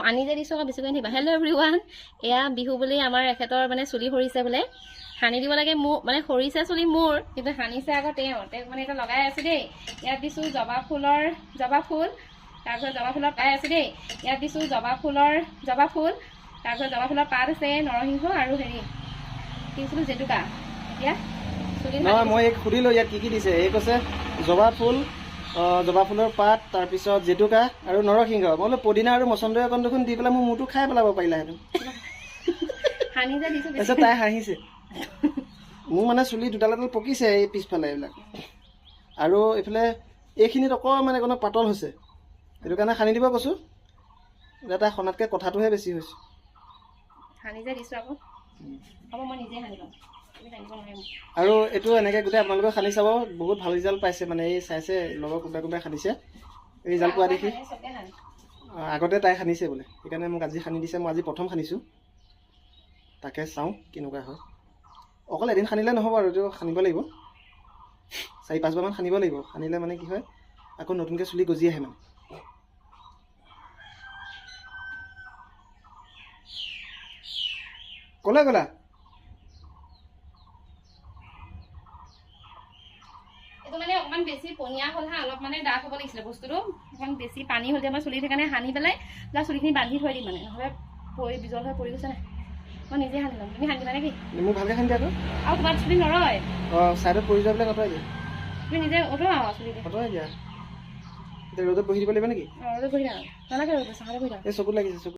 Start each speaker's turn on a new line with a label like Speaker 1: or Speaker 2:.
Speaker 1: আনি যে দিছোঁ আকৌ বেছিকৈ নিবা। হেল্ল' এভৰিৱান, এয়া বিহু বুলি আমাৰ এখেতৰ মানে চুলি সৰিছে বোলে, সানি দিব লাগে। মোৰ মানে সৰিছে চুলি মোৰ, কিন্তু সানিছে আকৌ তেওঁক মানে এতিয়া লগাই আছোঁ দেই। ইয়াত দিছোঁ জবা ফুল, তাৰপিছত জবা ফুলৰ পাই আছোঁ দেই। ইয়াত দিছোঁ জবা ফুল, তাৰপিছত জবা ফুলৰ পাত আছে, নৰসিংহ আৰু হেৰি কি দিছিলোঁ জেতুকা। এতিয়া চুলি
Speaker 2: নহয়, মই এই সুধিলোঁ ইয়াত কি দিছে। এই কৈছে জবা ফুলৰ পাত, তাৰপিছত জেতুকা আৰু নৰসিংহ। মই বোলো পদিনা আৰু মচন্দৰী অকণ দেখোন দি পেলাই মোৰ মূৰটো খাই পেলাব পাৰিলাহেঁতেন।
Speaker 1: সানি যে দিছোঁ
Speaker 2: তাৰপিছত তাই হাঁহিছে। মোৰ মানে চুলি দুডাল পকিছে এই পিছফালে এইবিলাক, আৰু এইফালে এইখিনিত অকণমান একণ পাতল হৈছে, সেইটো কাৰণে সানি দিব কৈছোঁ। এতিয়া তাই সনাতকৈ কথাটোহে বেছি হৈছে।
Speaker 1: সানি যে দিছোঁ আকৌ, হ'ব মই নিজে সানি লওঁ।
Speaker 2: আৰু এইটো এনেকৈ গোটেই আপোনালোকে সানি চাব, বহুত ভাল ৰিজাল্ট পাইছে। মানে এই চাইছে লগৰ কোনোবাই সানিছে, ৰিজাল্ট পোৱা দেখি। আগতে তাই সানিছে বোলে, সেইকাৰণে মোক আজি সানি দিছে। মই আজি প্ৰথম সানিছোঁ, তাকে চাওঁ কেনেকুৱা হয়। অকল এদিন সানিলে নহ'ব আৰু এইটো সানিব লাগিব, 4-5 বাৰমান সানিব লাগিব। সানিলে মানে কি হয়, আকৌ নতুনকৈ চুলি গজি আহে মানে। ক'লৈ গ'লা?
Speaker 1: এইটো মানে অকণমান বেছি পনীয়া হ'ল হা, অলপ মানে ডাঠ হ'ব লাগিছিলে বস্তুটো। অকণমান বেছি পানী হ'ল যে মই চুলিত, সেইকাৰণে সানি পেলাই প্লাছ চুলিখিনি বান্ধি থৈ দিম, মানে নহ'লে বিজল হৈ পৰি গৈছে নাই। মই নিজে সানি ল'ম, তুমি সানি দিবা নেকি?
Speaker 2: মোক ভালকৈ সানি দিয়াটো।
Speaker 1: আৰু তোমাৰ চুলি নৰয়।
Speaker 2: অঁ, ছাইডত পৰি যোৱা বিলাক আঁতৰাই দিয়া।
Speaker 1: তুমি নিজে অঁতৰা চুলিটো।
Speaker 2: আঁতৰাই দিয়া। এতিয়া ৰ'দত বহি দিব লাগিব নেকি?
Speaker 1: ৰ'দত বহি থাকা, নালাগে ৰ'দত, চাহতে বহি থাকা।
Speaker 2: এই চকুত লাগিছে, চকুত।